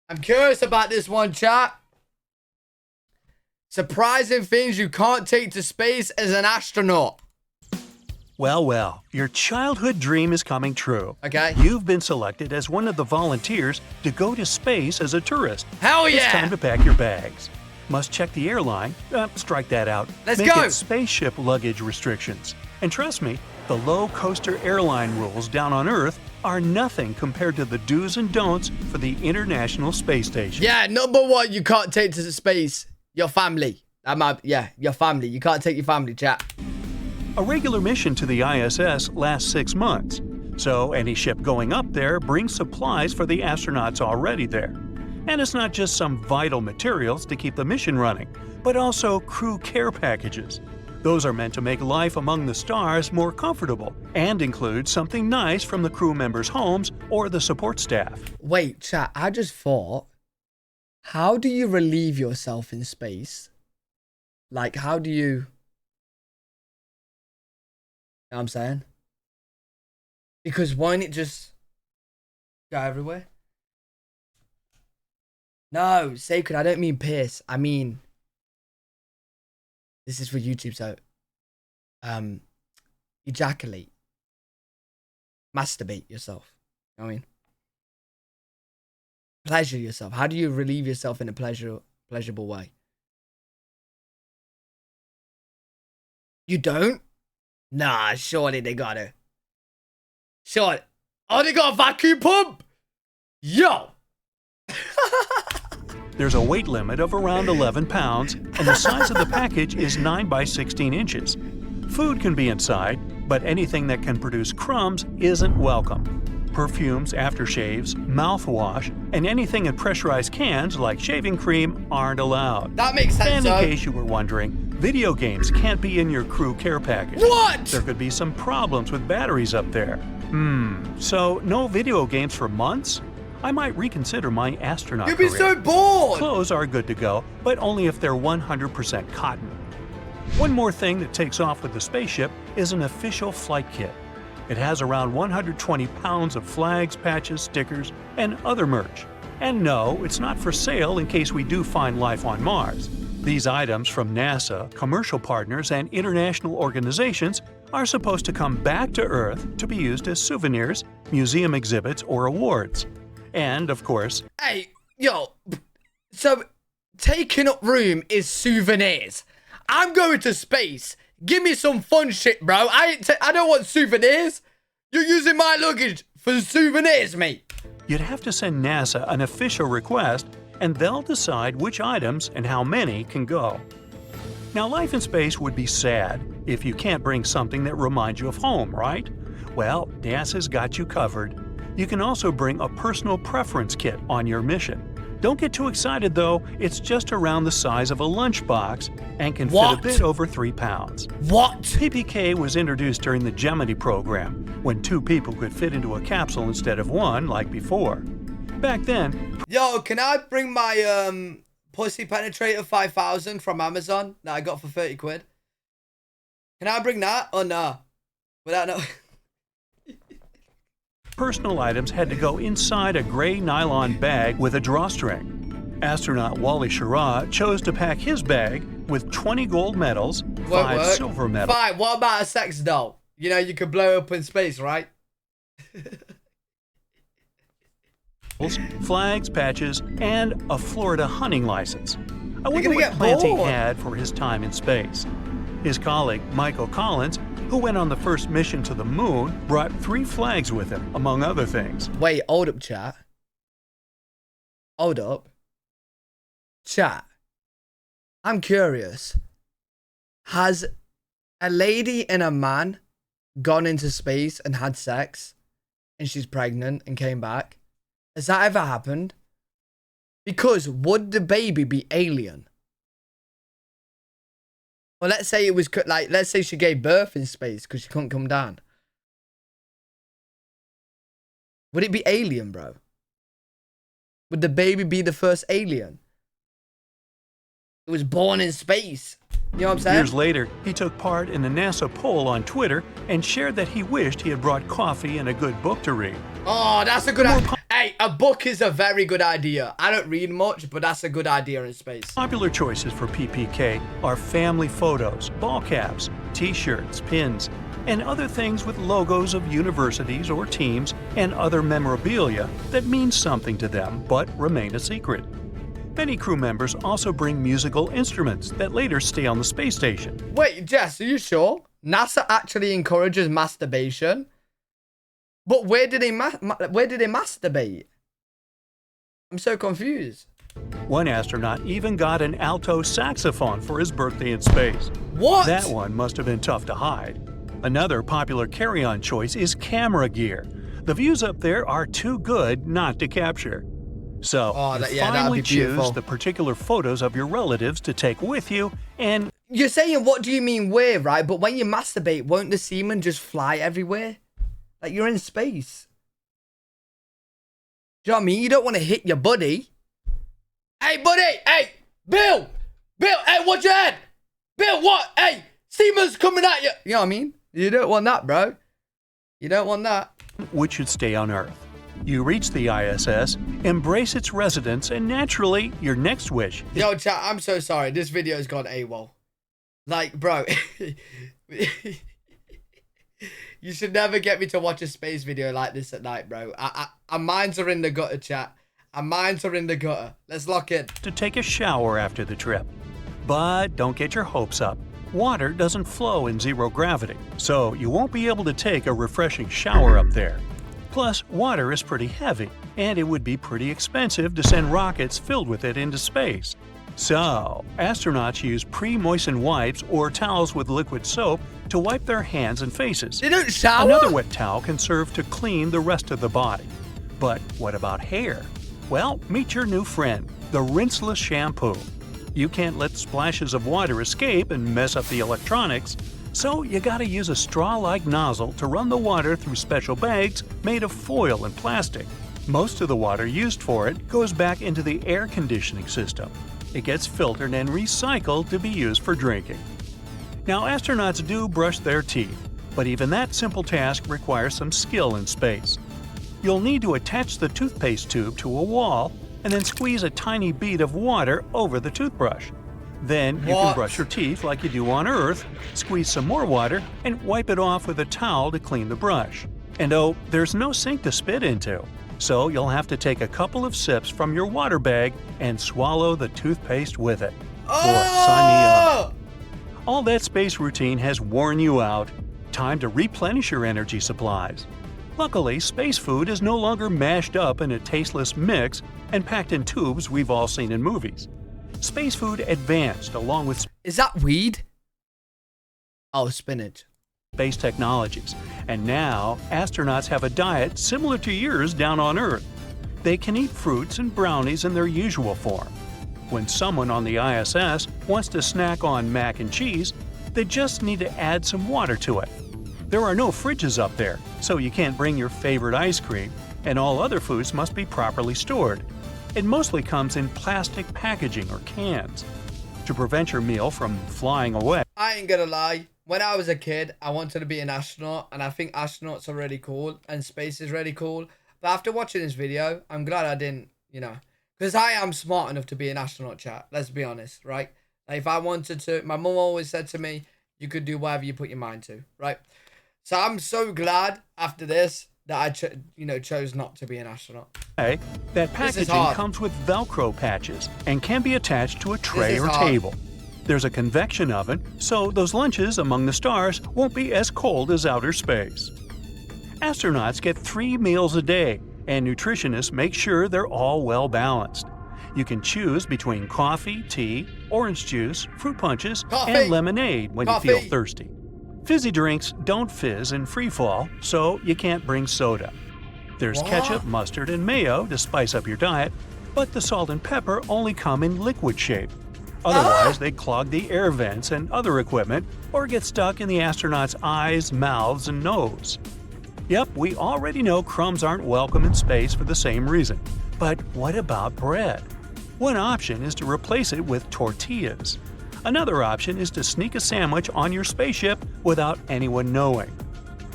I'm curious about this one, chat. Surprising things you can't take to space as an astronaut. Well, your childhood dream is coming true. Okay. You've been selected as one of the volunteers to go to space as a tourist. Hell yeah! It's time to pack your bags. Must check the airline. Strike that out. Let's Make go! it spaceship luggage restrictions. And trust me, the low-coaster airline rules down on Earth are nothing compared to the do's and don'ts for the International Space Station. Yeah, number one, you can't take to space your family. Your family. You can't take your family, chat. A regular mission to the ISS lasts 6 months, so any ship going up there brings supplies for the astronauts already there. And it's not just some vital materials to keep the mission running, but also crew care packages. Those are meant to make life among the stars more comfortable and include something nice from the crew members' homes or the support staff. Wait, chat, I just thought, how do you relieve yourself in space? Like, how do you... You know what I'm saying? Because why don't it just go everywhere? No, Sacred, I don't mean piss. I mean, this is for YouTube, so ejaculate. Masturbate yourself. You know what I mean? Pleasure yourself. How do you relieve yourself in a pleasurable way? You don't? Nah, surely they gotta. Sure. Oh, they got a vacuum pump? Yo! There's a weight limit of around 11 pounds, and the size of the package is 9 by 16 inches. Food can be inside, but anything that can produce crumbs isn't welcome. Perfumes, aftershaves, mouthwash, and anything in pressurized cans like shaving cream aren't allowed. That makes sense, And in case you were wondering, video games can't be in your crew care package. What? There could be some problems with batteries up there. So no video games for months? I might reconsider my astronaut You'd be career. so bored! Clothes are good to go, but only if they're 100% cotton. One more thing that takes off with the spaceship is an official flight kit. It has around 120 pounds of flags, patches, stickers, and other merch. And no, it's not for sale in case we do find life on Mars. These items from NASA, commercial partners, and international organizations are supposed to come back to Earth to be used as souvenirs, museum exhibits, or awards. And, of course... Hey, yo, so taking up room is souvenirs. I'm going to space. Give me some fun shit, bro. I don't want souvenirs. You're using my luggage for souvenirs, mate. You'd have to send NASA an official request, and they'll decide which items and how many can go. Now, life in space would be sad if you can't bring something that reminds you of home, right? Well, NASA's got you covered. You can also bring a personal preference kit on your mission. Don't get too excited, though. It's just around the size of a lunchbox and can fit a bit over 3 pounds. What? PPK was introduced during the Gemini program, when 2 people could fit into a capsule instead of 1 like before. Back then... Yo, can I bring my pussy penetrator 5000 from Amazon that I got for 30 quid? Can I bring that or no? Without no... Personal items had to go inside a gray nylon bag with a drawstring. Astronaut Wally Schirra chose to pack his bag with 20 gold medals, 5 silver medals. Fine, what about a sex doll? You know, you could blow up in space, right? Flags, patches, and a Florida hunting license. I wonder what Clancy had for his time in space. His colleague, Michael Collins, who went on the first mission to the moon, brought 3 flags with him, among other things. Wait, hold up, chat. Hold up. Chat. I'm curious. Has a lady and a man gone into space and had sex and she's pregnant and came back? Has that ever happened? Because would the baby be alien? Well, let's say it was like, let's say she gave birth in space because she couldn't come down. Would it be alien, bro? Would the baby be the first alien? It was born in space. You know what I'm saying? Years later, he took part in a NASA poll on Twitter and shared that he wished he had brought coffee and a good book to read. Oh, that's a good idea. Hey, a book is a very good idea. I don't read much, but that's a good idea in space. Popular choices for PPK are family photos, ball caps, t-shirts, pins, and other things with logos of universities or teams and other memorabilia that mean something to them but remain a secret. Many crew members also bring musical instruments that later stay on the space station. Wait, Jess, are you sure? NASA actually encourages masturbation? But where did they masturbate? I'm so confused. One astronaut even got an alto saxophone for his birthday in space. What? That one must have been tough to hide. Another popular carry-on choice is camera gear. The views up there are too good not to capture. So, finally choose the particular photos of your relatives to take with you and... You're saying, what do you mean where, right? But when you masturbate, won't the semen just fly everywhere? Like, you're in space. Do you know what I mean? You don't want to hit your buddy. Hey, buddy! Hey! Bill! Bill! Hey, watch your head! Bill, what? Hey! Semen's coming at you! You know what I mean? You don't want that, bro. You don't want that. Which should stay on Earth. You reach the ISS, embrace its residents, and naturally, your next wish is... Yo, chat, I'm so sorry. This video's gone AWOL. Like, bro... You should never get me to watch a space video like this at night, bro. Our minds are in the gutter, chat. Our minds are in the gutter. Let's lock in. To take a shower after the trip. But don't get your hopes up. Water doesn't flow in zero gravity, so you won't be able to take a refreshing shower up there. Plus, water is pretty heavy, and it would be pretty expensive to send rockets filled with it into space. So, astronauts use pre-moistened wipes or towels with liquid soap to wipe their hands and faces. They don't shower? Another wet towel can serve to clean the rest of the body. But what about hair? Well, meet your new friend, the Rinseless shampoo. You can't let splashes of water escape and mess up the electronics, so you gotta use a straw-like nozzle to run the water through special bags made of foil and plastic. Most of the water used for it goes back into the air conditioning system. It gets filtered and recycled to be used for drinking. Now, astronauts do brush their teeth, but even that simple task requires some skill in space. You'll need to attach the toothpaste tube to a wall and then squeeze a tiny bead of water over the toothbrush. Then you can brush your teeth like you do on Earth, squeeze some more water, and wipe it off with a towel to clean the brush. And oh, there's no sink to spit into, so you'll have to take a couple of sips from your water bag and swallow the toothpaste with it. Boy, sign me up. All that space routine has worn you out. Time to replenish your energy supplies. Luckily, space food is no longer mashed up in a tasteless mix and packed in tubes we've all seen in movies. Space food advanced along with... Is that weed? Oh, spinach. Space technologies, and now astronauts have a diet similar to yours down on Earth. They can eat fruits and brownies in their usual form. When someone on the ISS wants to snack on mac and cheese, they just need to add some water to it. There are no fridges up there, so you can't bring your favorite ice cream, and all other foods must be properly stored. It mostly comes in plastic packaging or cans. To prevent your meal from flying away, I ain't gonna lie. When I was a kid, I wanted to be an astronaut, and I think astronauts are really cool, and space is really cool. But after watching this video, I'm glad I didn't, you know, because I am smart enough to be an astronaut, chat. Let's be honest, right? Like, if I wanted to, my mum always said to me, you could do whatever you put your mind to, right? So I'm so glad after this that I, chose not to be an astronaut. That packaging comes with Velcro patches and can be attached to a tray or table. There's a convection oven, so those lunches among the stars won't be as cold as outer space. Astronauts get 3 meals a day, and nutritionists make sure they're all well balanced. You can choose between coffee, tea, orange juice, fruit punches, and lemonade when you feel thirsty. Fizzy drinks don't fizz in freefall, so you can't bring soda. There's ketchup, mustard, and mayo to spice up your diet, but the salt and pepper only come in liquid shape. Otherwise, they clog the air vents and other equipment or get stuck in the astronauts' eyes, mouths, and nose. Yep, we already know crumbs aren't welcome in space for the same reason. But what about bread? One option is to replace it with tortillas. Another option is to sneak a sandwich on your spaceship without anyone knowing.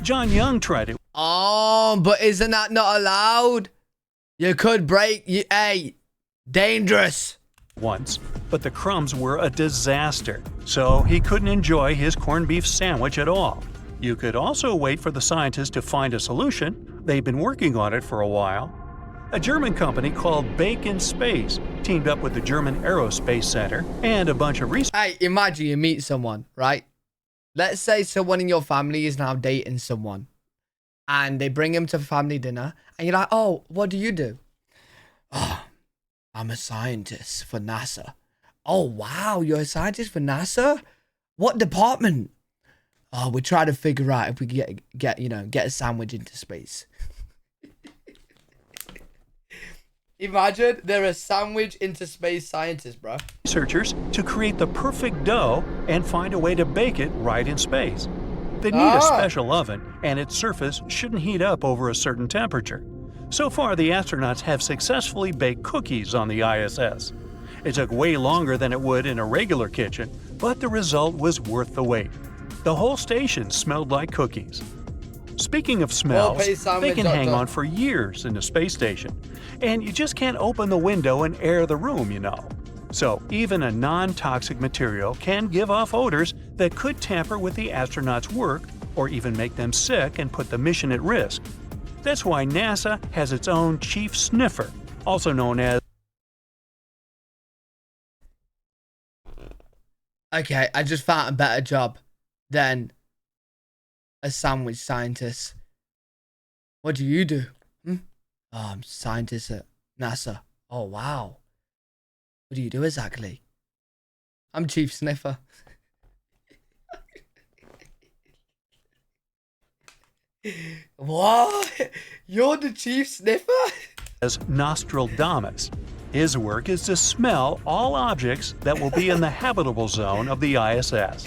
John Young tried it. Oh, but isn't that not allowed? You could break you. Hey, dangerous. once, but the crumbs were a disaster, so he couldn't enjoy his corned beef sandwich at all. You could also wait for the scientists to find a solution. They've been working on it for a while. A German company called Bake in Space teamed up with the German Aerospace Center and a bunch of researchers. Hey, imagine you meet someone, right? Let's say someone in your family is now dating someone, and they bring him to family dinner, and you're like, oh, what do you do? Oh, I'm a scientist for NASA. Oh, wow, you're a scientist for NASA? What department? Oh, we're trying to figure out if we can get a sandwich into space. Imagine they're a sandwich into space scientist, bro. Researchers to create the perfect dough and find a way to bake it right in space. They need a special oven, and its surface shouldn't heat up over a certain temperature. So far, the astronauts have successfully baked cookies on the ISS. It took way longer than it would in a regular kitchen, but the result was worth the wait. The whole station smelled like cookies. Speaking of smells, they can hang on for years in the space station. And you just can't open the window and air the room, you know. So even a non-toxic material can give off odors that could tamper with the astronauts' work or even make them sick and put the mission at risk. That's why NASA has its own chief sniffer, also known as... Okay, I just found a better job than a sandwich scientist. What do you do? Oh, I'm scientist at NASA. Oh, wow. What do you do exactly? I'm chief sniffer. What? You're the chief sniffer? As Nostradamus. His work is to smell all objects that will be in the habitable zone of the ISS.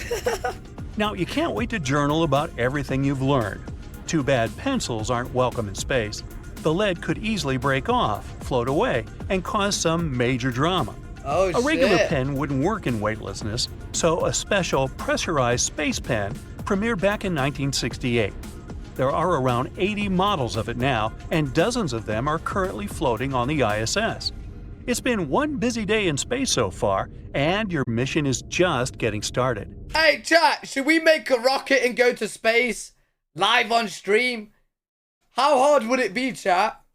Now, you can't wait to journal about everything you've learned. Too bad pencils aren't welcome in space. The lead could easily break off, float away, and cause some major drama. Oh, a regular pen wouldn't work in weightlessness, so a special pressurized space pen premiered back in 1968. There are around 80 models of it now, and dozens of them are currently floating on the ISS. It's been one busy day in space so far, and your mission is just getting started. Hey, chat, should we make a rocket and go to space? Live on stream? How hard would it be, chat?